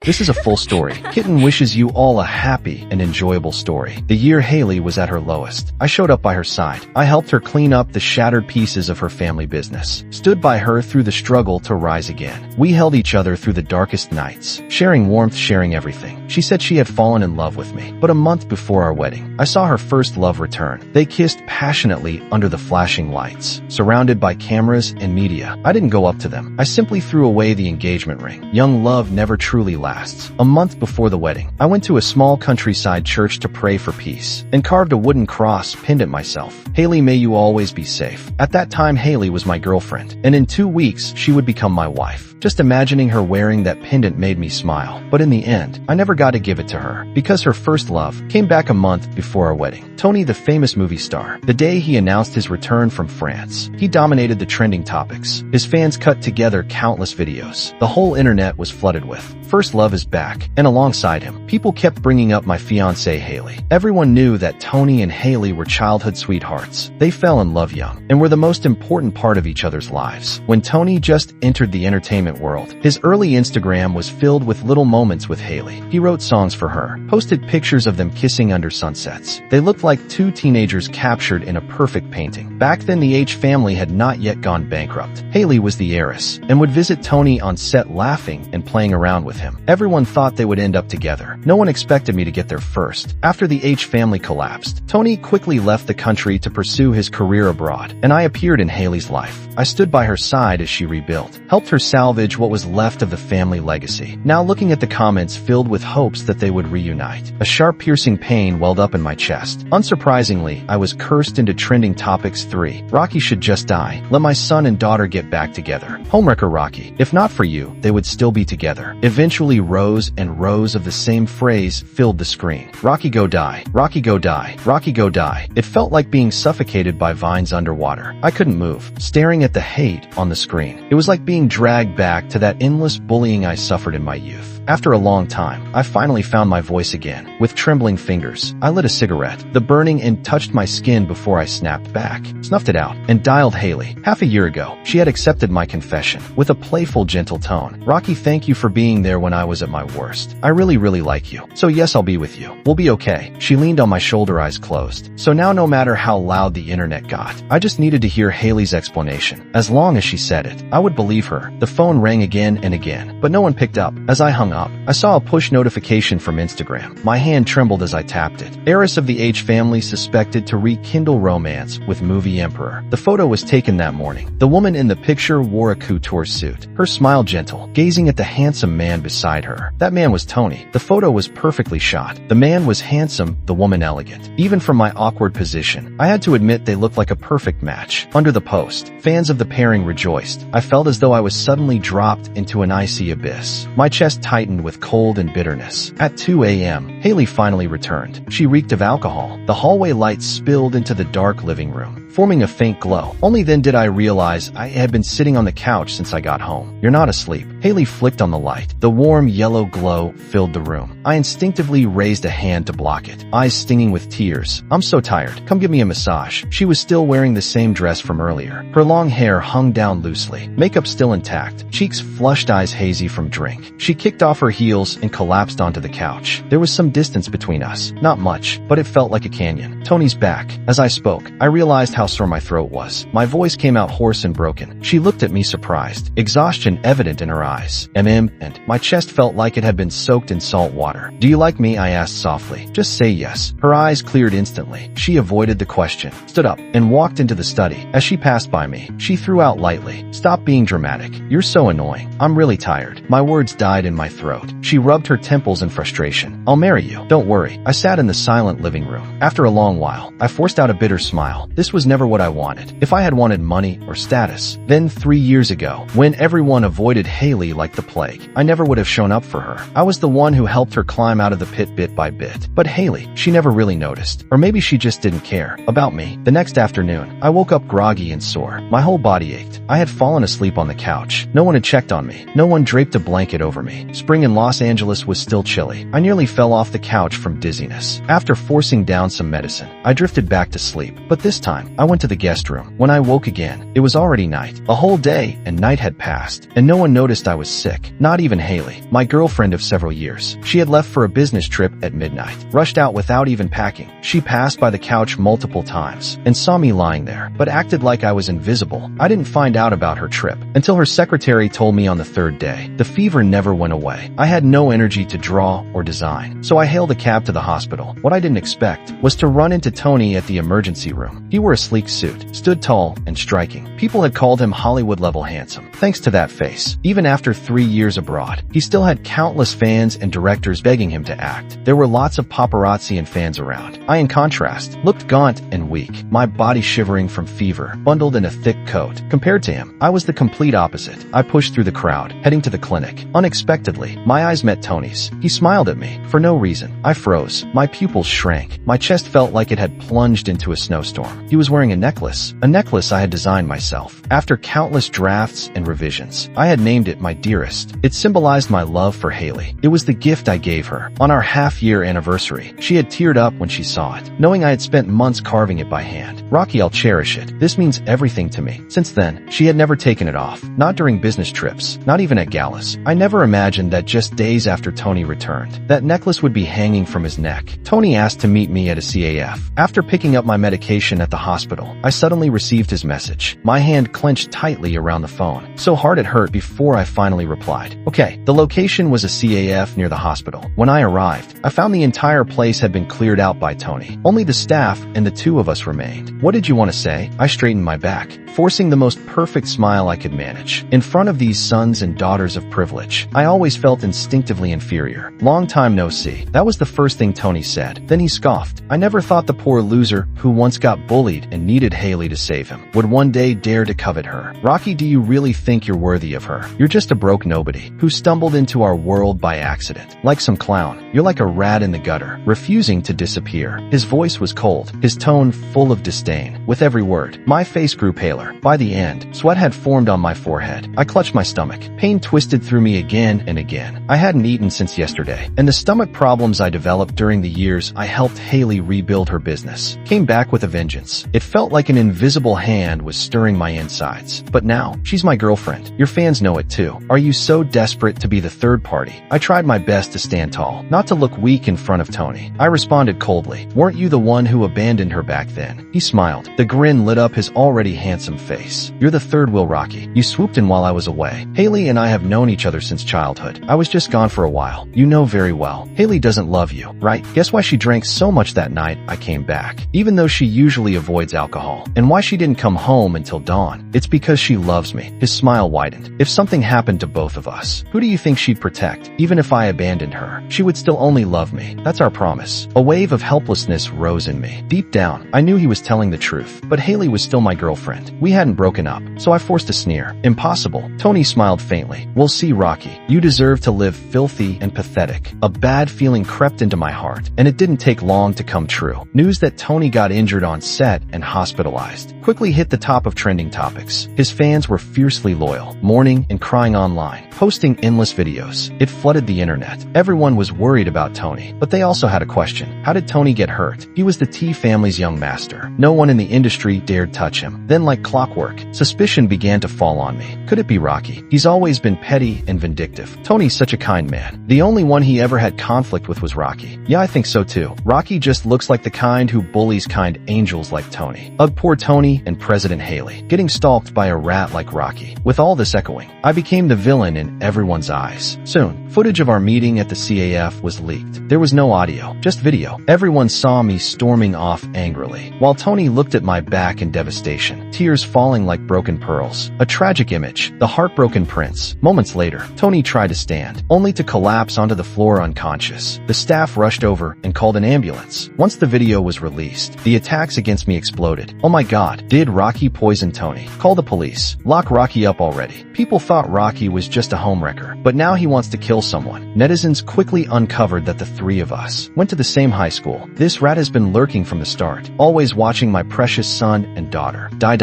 This is a full story. Kitten wishes you all a happy and enjoyable story. The year Hailey was at her lowest, I showed up by her side. I helped her clean up the shattered pieces of her family business, stood by her through the struggle to rise again. We held each other through the darkest nights, sharing warmth, sharing everything. She said she had fallen in love with me, but a month before our wedding, I saw her first love return. They kissed passionately under the flashing lights, surrounded by cameras and media. I didn't go up to them. I simply threw away the engagement ring. Young love never truly lasts. A month before the wedding, I went to a small countryside church to pray for peace and carved a wooden cross, pinned it myself. Hailey, may you always be safe. At that time, Hailey was my girlfriend, and in 2 weeks, she would become my wife. Just imagining her wearing that pendant made me smile. But in the end, I never got to give it to her, because her first love came back a month before our wedding. Tony, the famous movie star. The day he announced his return from France, he dominated the trending topics. His fans cut together countless videos. The whole internet was flooded with, "First love is back," and alongside him, people kept bringing up my fiancée Hailey. Everyone knew that Tony and Hailey were childhood sweethearts. They fell in love young, and were the most important part of each other's lives. When Tony just entered the entertainment world, his early Instagram was filled with little moments with Hailey. He wrote songs for her, posted pictures of them kissing under sunsets. They looked like two teenagers captured in a perfect painting. Back then, the H family had not yet gone bankrupt. Hailey was the heiress, and would visit Tony on set laughing and playing around with him. Everyone thought they would end up together. No one expected me to get there first. After the H family collapsed, Tony quickly left the country to pursue his career abroad, and I appeared in Hailey's life. I stood by her side as she rebuilt, helped her salvage what was left of the family legacy. Now looking at the comments filled with hopes that they would reunite, a sharp piercing pain welled up in my chest. Unsurprisingly, I was cursed into trending topics 3. Rocky should just die. Let my son and daughter get back together. Homewrecker Rocky. If not for you, they would still be together. Eventually, rows and rows of the same phrase filled the screen. Rocky go die. Rocky go die. Rocky go die. It felt like being suffocated by vines underwater. I couldn't move, staring at the hate on the screen. It was like being dragged back to that endless bullying I suffered in my youth. After a long time, I finally found my voice again. With trembling fingers, I lit a cigarette. The burning end touched my skin before I snapped back, snuffed it out, and dialed Hailey. Half a year ago, she had accepted my confession with a playful, gentle tone. Rocky, thank you for being there when I was at my worst. I really like you. So yes, I'll be with you. We'll be okay. She leaned on my shoulder, eyes closed. So now no matter how loud the internet got, I just needed to hear Hailey's explanation. As long as she said it, I would believe her. The phone rang again and again, but no one picked up. As I hung up, I saw a push notification from Instagram. My hand trembled as I tapped it. Heiress of the H family suspected to rekindle romance with movie emperor. The photo was taken that morning. The woman in the picture wore a couture suit, her smile gentle, gazing at the handsome man beside her. That man was Tony. The photo was perfectly shot. The man was handsome, the woman elegant. Even from my awkward position, I had to admit they looked like a perfect match. Under the post, fans of the pairing rejoiced. I felt as though I was suddenly dropped into an icy abyss. My chest tightened with cold and bitterness. At 2 a.m., Hailey finally returned. She reeked of alcohol. The hallway lights spilled into the dark living room, forming a faint glow. Only then did I realize I had been sitting on the couch since I got home. "You're not asleep." Hailey flicked on the light. The warm yellow glow filled the room. I instinctively raised a hand to block it, eyes stinging with tears. "I'm so tired. Come give me a massage." She was still wearing the same dress from earlier. Her long hair hung down loosely, makeup still intact, cheeks flushed, eyes hazy from drink. She kicked off her heels and collapsed onto the couch. There was some distance between us. Not much, but it felt like a canyon. "Tony's back." As I spoke, I realized how sore my throat was. My voice came out hoarse and broken. She looked at me surprised, exhaustion evident in her eyes. And my chest felt like it had been soaked in salt water. "Do you like me?" I asked softly. "Just say yes." Her eyes cleared instantly. She avoided the question, stood up, and walked into the study. As she passed by me, she threw out lightly, "Stop being dramatic. You're so annoying. I'm really tired." My words died in my throat. She rubbed her temples in frustration. "I'll marry you. Don't worry." I sat in the silent living room. After a long while, I forced out a bitter smile. This was never what I wanted. If I had wanted money or status, then 3 years ago, when everyone avoided Hailey like the plague, I never would have shown up for her. I was the one who helped her climb out of the pit bit by bit. But Hailey, she never really noticed. Or maybe she just didn't care about me. The next afternoon, I woke up groggy and sore. My whole body ached. I had fallen asleep on the couch. No one had checked on me. No one draped a blanket over me. Spring in Los Angeles was still chilly. I nearly fell off the couch from dizziness. After forcing down some medicine, I drifted back to sleep. But this time, I went to the guest room. When I woke again, it was already night. A whole day and night had passed, and no one noticed I was sick. Not even Hailey. Hailey, my girlfriend of several years. She had left for a business trip at midnight, rushed out without even packing. She passed by the couch multiple times and saw me lying there, but acted like I was invisible. I didn't find out about her trip until her secretary told me on the third day. The fever never went away. I had no energy to draw or design, so I hailed a cab to the hospital. What I didn't expect was to run into Tony at the emergency room. He wore a sleek suit, stood tall and striking. People had called him Hollywood-level handsome, thanks to that face. Even after 3 years abroad, he still had countless fans and directors begging him to act. There were lots of paparazzi and fans around. I, in contrast, looked gaunt and weak, my body shivering from fever, bundled in a thick coat. Compared to him, I was the complete opposite. I pushed through the crowd, heading to the clinic. Unexpectedly, my eyes met Tony's. He smiled at me. For no reason, I froze. My pupils shrank. My chest felt like it had plunged into a snowstorm. He was wearing a necklace I had designed myself. After countless drafts and revisions, I had named it my dearest. It symbolized my love for Hailey. It was the gift I gave her. On our half-year anniversary, she had teared up when she saw it, knowing I had spent months carving it by hand. Rocky, I'll cherish it. This means everything to me. Since then, she had never taken it off. Not during business trips, not even at galas. I never imagined that just days after Tony returned, that necklace would be hanging from his neck. Tony asked to meet me at a CAF. After picking up my medication at the hospital, I suddenly received his message. My hand clenched tightly around the phone, so hard it hurt before I finally replied. Okay, the location was a CAF near the hospital. When I arrived, I found the entire place had been cleared out by Tony. Only the staff and the two of us remained. What did you want to say? I straightened my back, forcing the most perfect smile I could manage. In front of these sons and daughters of privilege, I always felt instinctively inferior. Long time no see. That was the first thing Tony said. Then he scoffed. I never thought the poor loser, who once got bullied and needed Hailey to save him, would one day dare to covet her. Rocky, do you really think you're worthy of her? You're just a broke nobody who stumbled into our world by accident. Like some clown, you're like a rat in the gutter, refusing to disappear. His voice was cold, his tone full of disdain. With every word, my face grew paler. By the end, sweat had formed on my forehead. I clutched my stomach. Pain twisted through me again and again. I hadn't eaten since yesterday, and the stomach problems I developed during the years I helped Hailey rebuild her business came back with a vengeance. It felt like an invisible hand was stirring my insides. But now, she's my girlfriend. Your fans know it too. Are you so desperate to be the third party? I tried my best to stand tall, not to look weak in front of Tony. I responded coldly. Weren't you the one who abandoned her back then? He smiled. The grin lit up his already handsome face. You're the third wheel, Rocky. You swooped in while I was away. Hailey and I have known each other since childhood. I was just gone for a while. You know very well. Hailey doesn't love you, right? Guess why she drank so much that night I came back, even though she usually avoids alcohol. And why she didn't come home until dawn. It's because she loves me. His smile widened. If something happened to both of us, who do you think she'd protect? Even if I abandoned her, she would still only love me. That's our promise. A wave of helplessness rose in me. Deep down, I knew he was telling the truth, but Hailey was still my girlfriend. We hadn't broken up, so I forced a sneer. Impossible. Tony smiled faintly. We'll see, Rocky. You deserve to live filthy and pathetic. A bad feeling crept into my heart, and it didn't take long to come true. News that Tony got injured on set and hospitalized quickly hit the top of trending topics. His fans were fiercely loyal, mourning and crying online, posting endless videos. It flooded the internet. Everyone was worried about Tony, but they also had a question. How did Tony get hurt? He was the T family's young master. No one in the industry dared touch him. Then, like clockwork, suspicion began to fall on me. Could it be Rocky? He's always been petty and vindictive. Tony's such a kind man. The only one he ever had conflict with was Rocky. Yeah, I think so too. Rocky just looks like the kind who bullies kind angels like Tony. Ugh, poor Tony and President Hailey, getting stalked by a rat like Rocky. With all this echoing, I became the villain in everyone's eyes. Soon, footage of our meeting at the CAF was leaked. There was no audio, just video. Everyone saw me storming off angrily, while Tony looked at my back in devastation, tears falling like broken pearls. A tragic image, the heartbroken prince. Moments later, Tony tried to stand, only to collapse onto the floor unconscious. The staff rushed over and called an ambulance. Once the video was released, the attacks against me exploded. Oh my god, did Rocky poison Tony? Call the police. Lock Rocky up already. People thought Rocky was just a homewrecker, but now he wants to kill someone. Netizens quickly uncovered that the three of us went to the same high school. This rat has been lurking from the start, always watching my precious son and daughter die.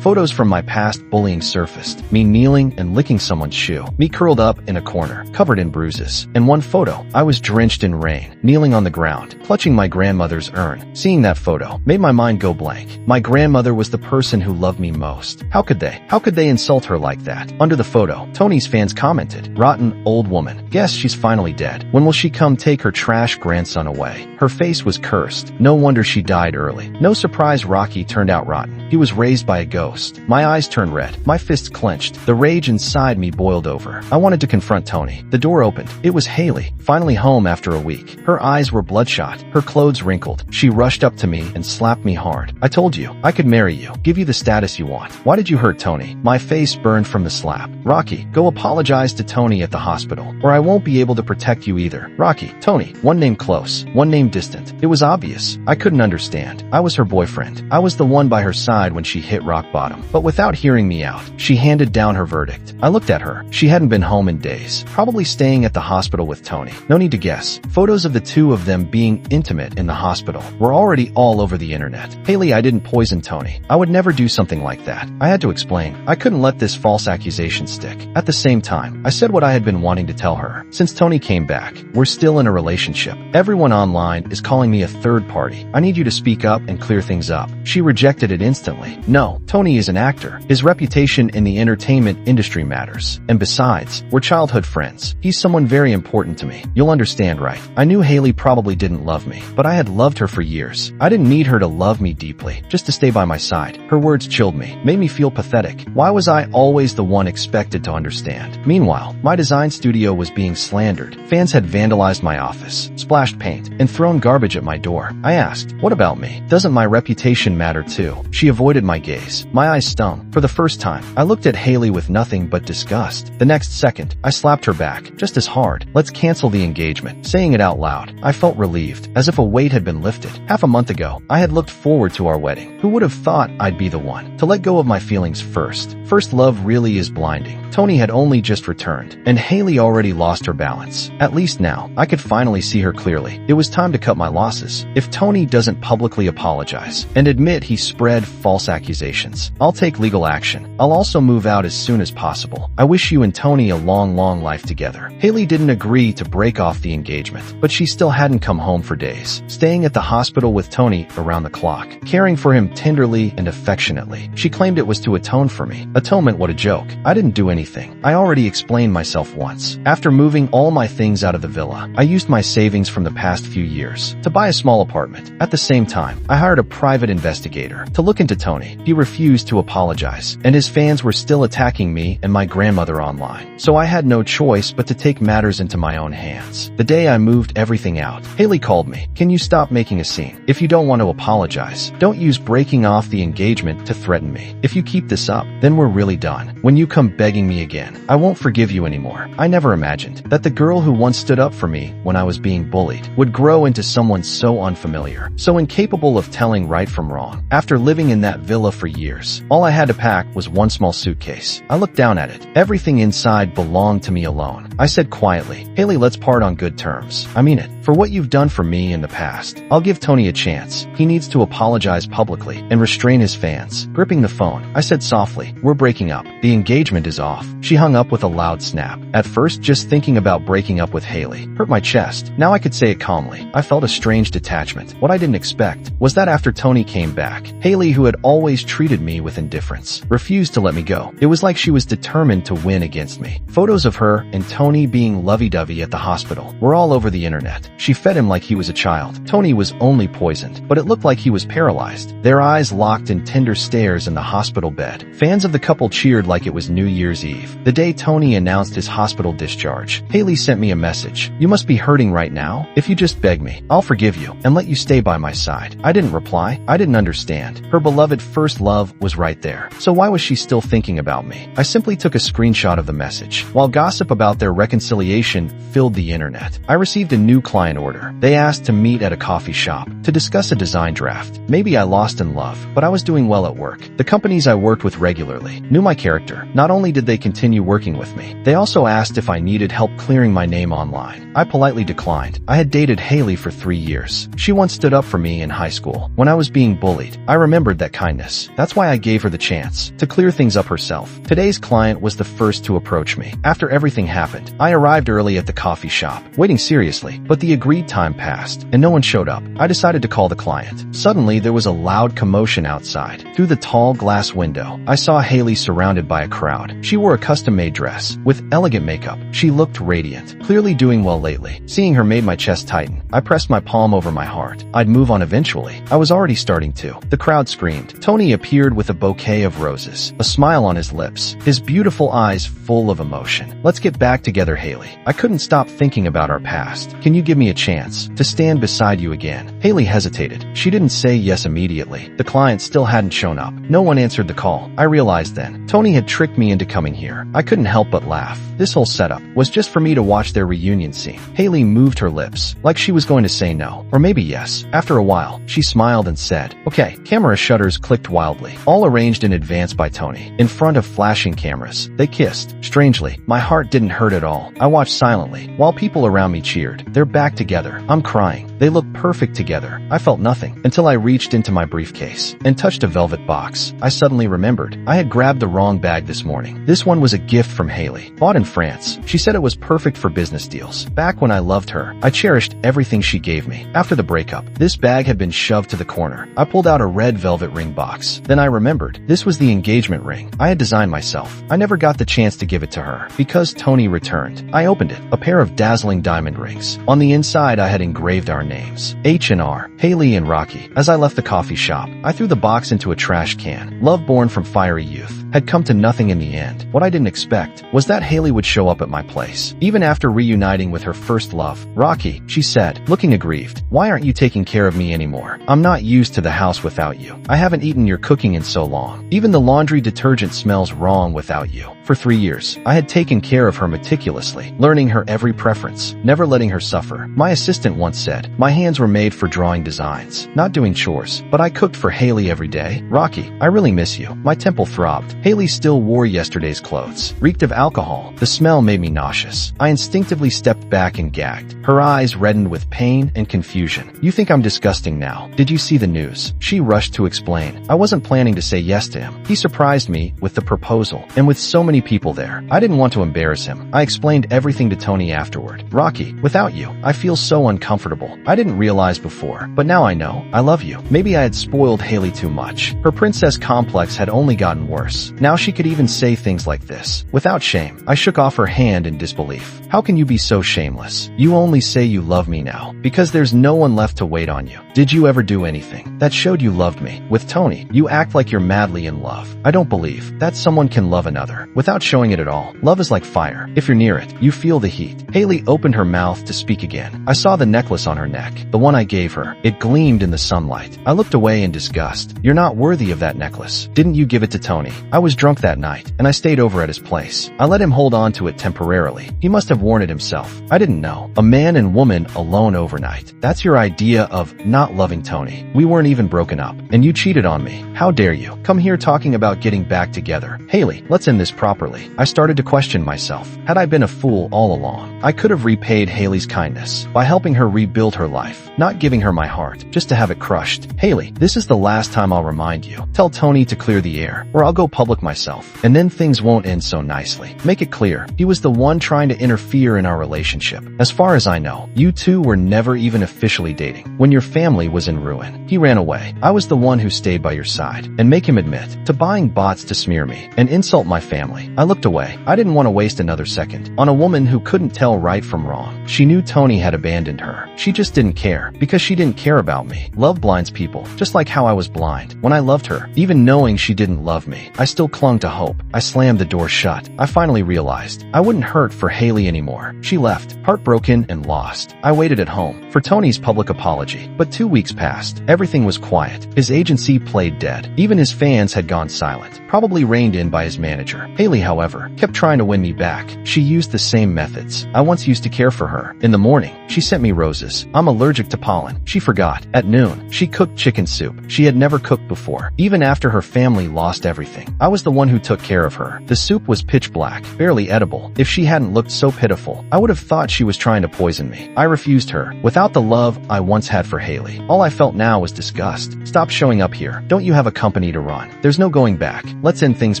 Photos from my past bullying surfaced. Me kneeling and licking someone's shoe. Me curled up in a corner, covered in bruises. And one photo, I was drenched in rain, kneeling on the ground, clutching my grandmother's urn. Seeing that photo made my mind go blank. My grandmother was the person who loved me most. How could they insult her like that? Under the photo, Tony's fans commented, said. Rotten, old woman. Guess she's finally dead. When will she come take her trash grandson away? Her face was cursed. No wonder she died early. No surprise Rocky turned out rotten. He was raised by a ghost. My eyes turned red. My fists clenched. The rage inside me boiled over. I wanted to confront Tony. The door opened. It was Hailey, finally home after a week. Her eyes were bloodshot. Her clothes wrinkled. She rushed up to me and slapped me hard. I told you, I could marry you, give you the status you want. Why did you hurt Tony? My face burned from the slap. Rocky, go apologize to Tony at the hospital, or I won't be able to protect you either. Rocky, Tony, one name close, one name distant. It was obvious. I couldn't understand. I was her boyfriend. I was the one by her side when she hit rock bottom. But without hearing me out, she handed down her verdict. I looked at her. She hadn't been home in days, probably staying at the hospital with Tony. No need to guess. Photos of the two of them being intimate in the hospital were already all over the internet. Hailey, I didn't poison Tony. I would never do something like that. I had to explain. I couldn't let this false accusation stick. At the same time, I said what I had been wanting to tell her. Since Tony came back, we're still in a relationship. Everyone online is calling me a third party. I need you to speak up and clear things up. She rejected it instantly. No, Tony is an actor. His reputation in the entertainment industry matters. And besides, we're childhood friends. He's someone very important to me. You'll understand, right? I knew Hailey probably didn't love me, but I had loved her for years. I didn't need her to love me deeply, just to stay by my side. Her words chilled me, made me feel pathetic. Why was I always the one expected to understand? Meanwhile, my design studio was being slandered. Fans had vandalized my office, splashed paint, and thrown garbage at my door. I asked, what about me? Doesn't my reputation matter too? She avoided my gaze. My eyes stung. For the first time, I looked at Hailey with nothing but disgust. The next second, I slapped her back, just as hard. Let's cancel the engagement. Saying it out loud, I felt relieved, as if a weight had been lifted. Half a month ago, I had looked forward to our wedding. Who would have thought I'd be the one to let go of my feelings first? First love really is blinding. Tony had only just returned, and Hailey already lost her balance. At least now, I could finally see her clearly. It was time to cut my losses. If Tony doesn't publicly apologize and admit he spread false accusations, I'll take legal action. I'll also move out as soon as possible. I wish you and Tony a long, long life together. Hailey didn't agree to break off the engagement, but she still hadn't come home for days, staying at the hospital with Tony around the clock, caring for him tenderly and affectionately. She claimed it was to atone for me. Atonement, what a joke. I didn't do anything. I already explained myself once. After moving all my things out of the villa, I used my savings from the past few years to buy a small apartment. At the same time, I hired a private investigator to look into Tony. He refused to apologize, and his fans were still attacking me and my grandmother online. So I had no choice but to take matters into my own hands. The day I moved everything out, Hailey called me. Can you stop making a scene? If you don't want to apologize, don't use breaking off the engagement to threaten me. If you keep this up, then we're really done. When you come begging me again, I won't forgive you anymore. I never imagined that the girl who once stood up for me when I was being bullied would grow into someone so unfamiliar, so incapable of telling right from wrong. After living in that villa for years, all I had to pack was one small suitcase. I looked down at it. Everything inside belonged to me alone. I said quietly, Hailey, let's part on good terms. I mean it. For what you've done for me in the past, I'll give Tony a chance. He needs to apologize publicly and restrain his fans. Gripping the phone, I said softly, we're breaking up. The engagement is off. She hung up with a loud snap. At first, just thinking about breaking up with Hailey hurt my chest. Now I could say it calmly. I felt a strange detachment. What I didn't expect was that after Tony came back, Hailey, who had always treated me with indifference, refused to let me go. It was like she was determined to win against me. Photos of her and Tony being lovey-dovey at the hospital were all over the internet. She fed him like he was a child. Tony was only poisoned, but it looked like he was paralyzed. Their eyes locked in tender stares in the hospital bed. Fans of the couple cheered like it was New Year's Eve. The day Tony announced his hospital discharge, Hailey sent me a message. You must be hurting right now. If you just beg me, I'll forgive you and let you stay by my side. I didn't reply. I didn't understand. Her beloved first love was right there. So why was she still thinking about me? I simply took a screenshot of the message. While gossip about their reconciliation filled the internet, I received a new client order. They asked to meet at a coffee shop to discuss a design draft. Maybe I lost in love, but I was doing well at work. The companies I worked with regularly knew my character. Not only did they continue working with me, they also asked if I needed help clearing my name online. I politely declined. I had dated Hailey for 3 years. She once stood up for me in high school when I was being bullied. I remembered that kindness. That's why I gave her the chance to clear things up herself. Today's client was the first to approach me. After everything happened, I arrived early at the coffee shop, waiting seriously, but the agreed time passed and no one showed up. I decided to call the client. Suddenly, there was a loud commotion outside. Through the tall glass window, I saw Hailey surrounded by a crowd. She wore a custom-made dress with with elegant makeup. She looked radiant, clearly doing well lately. Seeing her made my chest tighten. I pressed my palm over my heart. I'd move on eventually. I was already starting to. The crowd screamed. Tony appeared with a bouquet of roses, a smile on his lips, his beautiful eyes full of emotion. Let's get back together, Hailey. I couldn't stop thinking about our past. Can you give me a chance to stand beside you again? Hailey hesitated. She didn't say yes immediately. The client still hadn't shown up. No one answered the call. I realized then, Tony had tricked me into coming here. I couldn't help but laugh. This whole setup was just for me to watch their reunion scene. Hailey moved her lips, like she was going to say no, or maybe yes. After a while, she smiled and said, "Okay." Camera shutters clicked wildly, all arranged in advance by Tony. In front of flashing cameras, they kissed. Strangely, my heart didn't hurt at all. I watched silently, while people around me cheered. They're back together. I'm crying. They look perfect together. I felt nothing, until I reached into my briefcase and touched a velvet box. I suddenly remembered. I had grabbed the wrong bag this morning. This one was a gift from Hailey, bought in France. She said it was perfect for business deals. Back when I loved her, I cherished everything she gave me. After the breakup, this bag had been shoved to the corner. I pulled out a red velvet ring box. Then I remembered. This was the engagement ring I had designed myself. I never got the chance to give it to her because Tony returned. I opened it, a pair of dazzling diamond rings. On the inside, I had engraved our names, H&R, Hailey and Rocky. As I left the coffee shop, I threw the box into a trash can. Love born from fiery youth had come to nothing in the end. What I didn't expect was that Hailey would show up at my place. Even after reuniting with her first love, Rocky, she said, looking aggrieved, "Why aren't you taking care of me anymore? I'm not used to the house without you. I haven't eaten your cooking in so long. Even the laundry detergent smells wrong without you." For 3 years, I had taken care of her meticulously, learning her every preference, never letting her suffer. My assistant once said, my hands were made for drawing designs, not doing chores, but I cooked for Hailey every day. "Rocky, I really miss you." My temple throbbed. Hailey still wore yesterday's clothes, reeked of alcohol. The smell made me nauseous. I instinctively stepped back and gagged. Her eyes reddened with pain and confusion. "You think I'm disgusting now? Did you see the news?" She rushed to explain. I wasn't planning to say yes to him. He surprised me with the proposal, and with so many people there, I didn't want to embarrass him. I explained everything to Tony afterward. "Rocky, without you, I feel so uncomfortable. I didn't realize before, but now I know. I love you." Maybe I had spoiled Hailey too much. Her princess complex had only gotten worse. Now she could even say things like this. Without shame, I shook off her hand in disbelief. "How can you be so shameless? You only say you love me now because there's no one left to wait on you. Did you ever do anything that showed you loved me? With Tony, you act like you're madly in love. I don't believe that someone can love another without showing it at all. Love is like fire. If you're near it, you feel the heat." Hailey opened her mouth to speak again. I saw the necklace on her neck, the one I gave her. It gleamed in the sunlight. I looked away in disgust. "You're not worthy of that necklace. Didn't you give it to Tony?" I was drunk that night, and I stayed over at his place. I let him hold on to it temporarily. He must have worn it himself. I didn't know. A man and woman alone overnight. That's your idea of not loving Tony. We weren't even broken up, and you cheated on me. How dare you come here talking about getting back together? Hailey, let's end this properly. I started to question myself. Had I been a fool all along? I could have repaid Hailey's kindness by helping her rebuild her life, not giving her my heart, just to have it crushed. "Hailey, this is the last time I'll remind you. Tell Tony to clear the air, or I'll go public myself, and then things won't end so nicely. Make it clear, he was the one trying to interfere in our relationship. As far as I know, you two were never even officially dating. When your family was in ruin, he ran away. I was the one who stayed by your side, and make him admit to buying bots to smear me and insult my family." I looked away. I didn't want to waste another second on a woman who couldn't tell right from wrong. She knew Tony had abandoned her. She just didn't care because she didn't care about me. Love blinds people, just like how I was blind when I loved her. Even knowing she didn't love me, I still clung to hope. I slammed the door shut. I finally realized I wouldn't hurt for Hailey anymore. She left, heartbroken and lost. I waited at home for Tony's public apology, but 2 weeks passed. Everything was quiet. His agency played dead. Even his fans had gone silent, probably reined in by his manager. Hailey, however, kept trying to win me back. She used the same methods I once used to care for her. In the morning, she sent me roses. I'm allergic to pollen. She forgot. At noon, she cooked chicken soup she had never cooked before. Even after her family lost everything, I was the one who took care of her. The soup was pitch black, barely edible. If she hadn't looked so pitiful, I would have thought she was trying to poison me. I refused her. Without the love I once had for Hailey, all I felt now was disgust. "Stop showing up here. Don't you have a company to run? There's no going back. Let's end things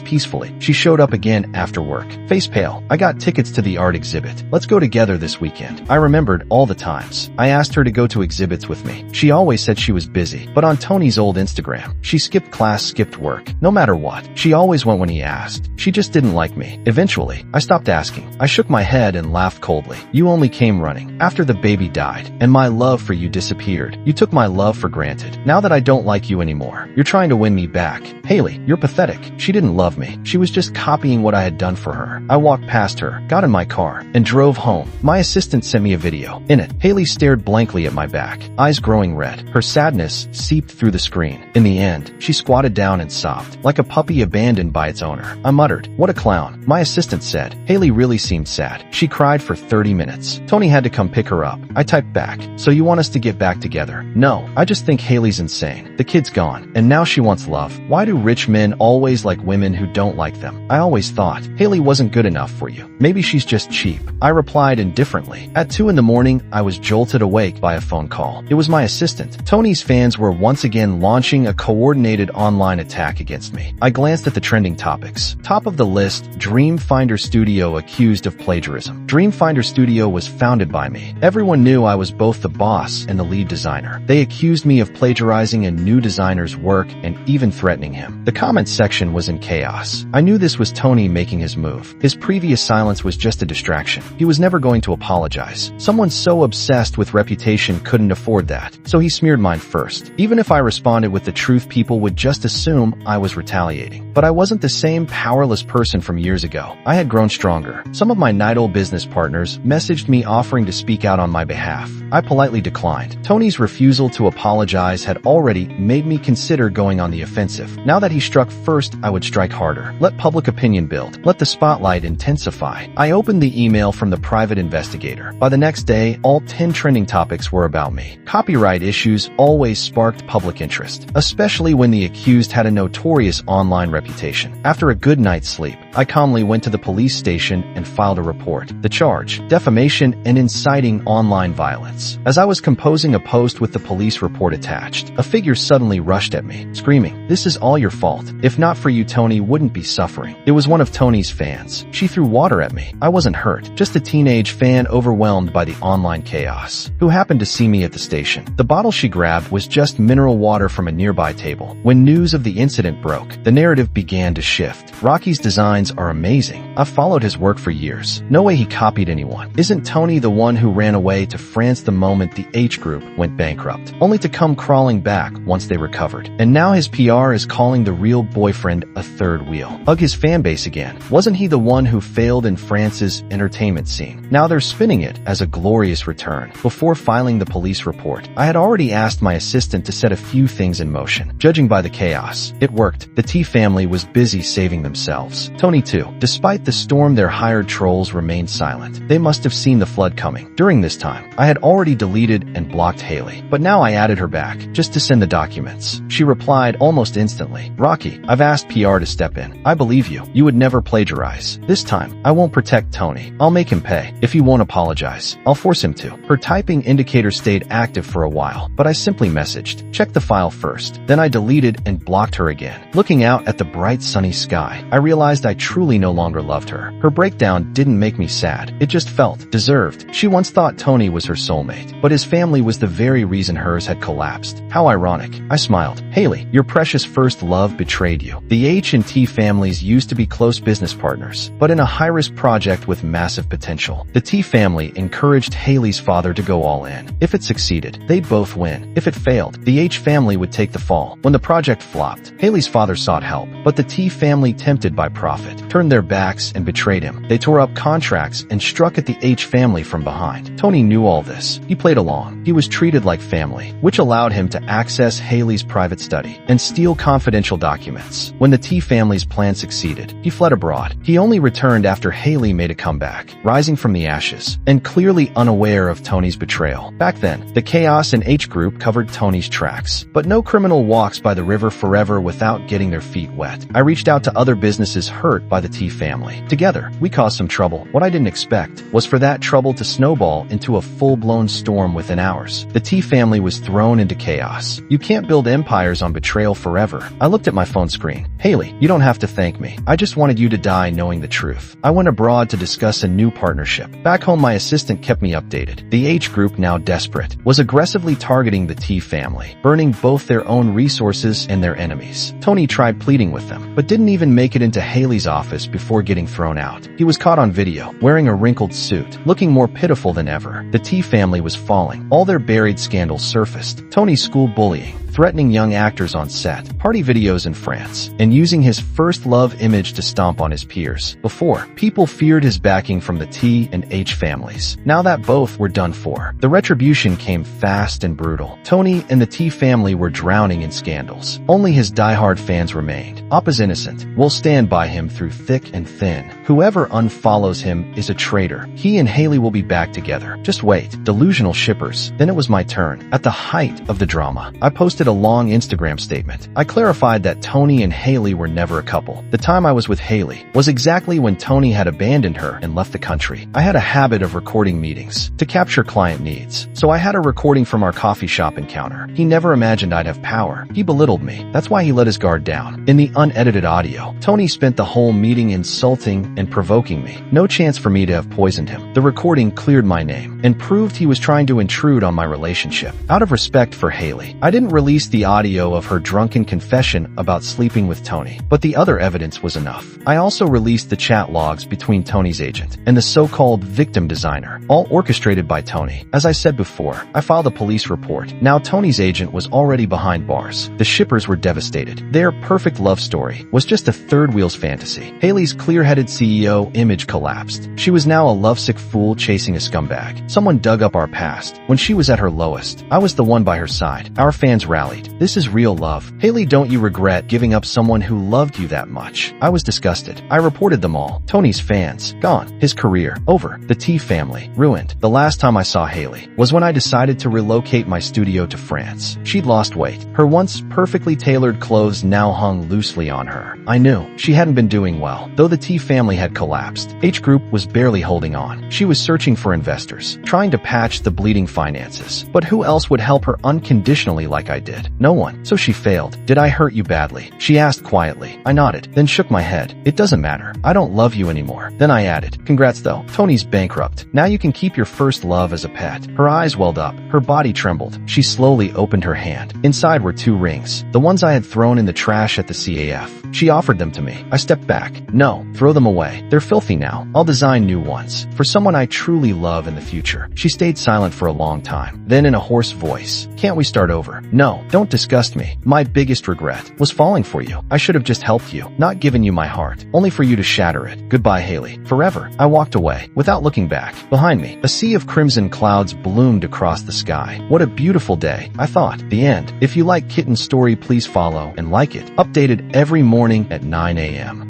peacefully." She showed up again after work. Face pale. I got tickets to the art exhibit. Let's go together this weekend. I remembered all the times I asked her to go to exhibits with me. She always said she was busy, but on Tony's old Instagram, she skipped class, skipped work. No matter what, she always went when he asked. She just didn't like me. Eventually, I stopped asking. I shook my head and laughed coldly. You only came running after the baby died, and my love for you disappeared. You took my love for granted. Now that I don't like you anymore, you're trying to win me back. Hailey, you're pathetic. She didn't love me. She was just copying what I had done for her. I walked past her, got in my car, and drove home. My assistant sent me a video. In it, Hailey stared blankly at my back, eyes growing red. Her sadness seeped through the screen. In the end, she squatted down and sobbed, like a puppy abandoned by its owner. I muttered, "What a clown." My assistant said, "Hailey really seemed sad. She cried for 30 minutes. Tony had to come pick her up." I typed back, "So you want us to get back together?" "No, I just think Hailey's insane. The kid's gone, and now she wants love. Why do rich men always like women who don't like them? I always thought Hailey wasn't good enough for you. Maybe she's just cheap." I replied indifferently. At 2 in the morning, I was jolted awake by a phone call. It was my assistant. Tony's fans were once again launching a coordinated online attack against me. I glanced at the trending topics. Top of the list, Dreamfinder Studio accused of plagiarism. Dreamfinder Studio was founded by me. Everyone knew I was both the boss and the lead designer. They accused me of plagiarizing a new designer's work and even threatening him. The comments section was in chaos. I knew this was Tony making his move. His previous silence was just a distraction. He was never going to apologize. Someone so obsessed with reputation couldn't afford that, so he smeared mine first. Even if I responded with the truth, people would just assume I was retaliating. But I wasn't the same powerless person from years ago. I had grown stronger. Some of my night-old business partners messaged me offering to speak out on my behalf. I politely declined. Tony's refusal to apologize had already made me consider going on the offensive. Now that he struck first, I would strike harder. Let public opinion build. Let the spotlight intensify. I opened the email from the private investigator. By the next day, all 10 trending topics were about me. Copyright issues always sparked public interest, especially when the accused had a notorious online reputation. After a good night's sleep, I calmly went to the police station and filed a report. The charge: defamation and inciting online violence. As I was composing a post with the police report attached, a figure suddenly rushed at me, screaming, "This is all your fault. If not for you, Tony wouldn't be suffering." It was one of Tony's fans. She threw water at me. I wasn't hurt, just a teenage fan overwhelmed by the online chaos, who happened to see me at the station. The bottle she grabbed was just mineral water from a nearby table. When news of the incident broke, the narrative began to shift. Rocky's designs are amazing. I've followed his work for years. No way he copied anyone. Isn't Tony the one who ran away to France the moment the H Group went bankrupt, only to come crawling back once they recovered? And now his PR is calling the real boyfriend a third wheel. Hug his fan base again. Wasn't he the one who failed in France's entertainment scene? Now they're spinning it as a glorious return. Before filing the police report, I had already asked my assistant to set a few things in motion. Judging by the chaos, it worked. The T family was busy saving themselves. Tony too. Despite the storm, their hired trolls remained silent. They must have seen the flood coming. During this time, I had already deleted and blocked Hailey, but now I added her back, just to send the documents. She replied almost instantly, "Rocky, I've asked PR to step in. I believe you. You would never plagiarize. This time, I won't protect Tony. I'll make him pay. If he won't apologize, I'll force him to." Her typing indicator stayed active for a while, but I simply messaged, "Check the file first." Then I deleted and blocked her again. Looking out at the bright sunny sky, I realized I truly no longer loved her. Her breakdown didn't make me sad. It just felt deserved. She once thought Tony was her soulmate, but his family was the very reason hers had collapsed. How ironic. I smiled. "Hailey, your precious first love betrayed you." The H&T families used to be close business partners, but in a high-risk project with massive potential. The T family encouraged Hailey's father to go all in. If it succeeded, they'd both win. If it failed, the H family would take the fall. When the project flopped, Hailey's father sought help, but the T family, tempted by profit, turned their backs and betrayed him. They tore up contracts and struck at the H family from behind. Tony knew all this. He played along. He was treated like family, which allowed him to access Hailey's private study and steal confidential documents. When the T family's plan succeeded, he fled abroad. He only returned after Hailey made a comeback, rising from the ashes, and clearly unaware of Tony's betrayal. Back then, the Chaos and H Group covered Tony's tracks, but no criminal walks by the river forever without getting their feet wet. I reached out to other businesses hurt by the T family. Together, we caused some trouble. What I didn't expect was for that trouble to snowball into a full-blown storm within hours. The T family was thrown into chaos. You can't build empires on betrayal forever. I looked at my phone screen. "Hailey, you don't have to thank me. I just just wanted you to die knowing the truth. I went abroad to discuss a new partnership. Back home, my assistant kept me updated. The H group, now desperate, was aggressively targeting the T family, burning both their own resources and their enemies. Tony tried pleading with them, but didn't even make it into Hailey's office before getting thrown out. He was caught on video, wearing a wrinkled suit, looking more pitiful than ever. The T family was falling. All their buried scandals surfaced. Tony's school bullying, threatening young actors on set, party videos in France, and using his first love image to stomp on his peers. Before, people feared his backing from the T and H families. Now that both were done for, the retribution came fast and brutal. Tony and the T family were drowning in scandals. Only his diehard fans remained. Op is innocent. We'll stand by him through thick and thin. Whoever unfollows him is a traitor. He and Hailey will be back together. Just wait. Delusional shippers. Then it was my turn. At the height of the drama, I posted a long Instagram statement. I clarified that Tony and Hailey were never a couple. The time I was with Hailey was exactly when Tony had abandoned her and left the country. I had a habit of recording meetings to capture client needs, so I had a recording from our coffee shop encounter. He never imagined I'd have power. He belittled me. That's why he let his guard down. In the unedited audio, Tony spent the whole meeting insulting and provoking me. No chance for me to have poisoned him. The recording cleared my name and proved he was trying to intrude on my relationship. Out of respect for Hailey, I didn't release the audio of her drunken confession about sleeping with Tony, but the other evidence was enough. I also released the chat logs between Tony's agent and the so-called victim designer, all orchestrated by Tony. As I said before, I filed a police report. Now Tony's agent was already behind bars. The shippers were devastated. Their perfect love story was just a third wheel's fantasy. Hailey's clear-headed CEO image collapsed. She was now a lovesick fool chasing a scumbag. Someone dug up our past. When she was at her lowest, I was the one by her side. Our fans rallied. This is real love. Hailey, don't you regret giving up someone who loved you that much? I was disgusted. I reported them all. Tony's fans, gone. His career, over. The T family, ruined. The last time I saw Hailey was when I decided to relocate my studio to France. She'd lost weight. Her once perfectly tailored clothes now hung loosely on her. I knew she hadn't been doing well. Though the T family had collapsed, H Group was barely holding on. She was searching for investors, trying to patch the bleeding finances. But who else would help her unconditionally like I did? No one. So she failed. Did I hurt you badly? She asked quietly. I nodded, then shook my head. It doesn't matter. I don't love you anymore. Then I added, congrats though. Tony's bankrupt. Now you can keep your first love as a pet. Her eyes welled up. Her body trembled. She slowly opened her hand. Inside were 2 rings, the ones I had thrown in the trash at the CAF. She offered them to me. I stepped back. No, throw them away. They're filthy now. I'll design new ones for someone I truly love in the future. She stayed silent for a long time. Then in a hoarse voice, can't we start over? No, don't disgust me. My biggest regret was falling for you. I should have just helped you, not given you my heart, only for you to shatter it. Goodbye, Hailey. Forever. I walked away, without looking back. Behind me, a sea of crimson clouds bloomed across the sky. What a beautiful day, I thought. The end. If you like Kitten's story, please follow and like it. Updated every morning at 9 a.m.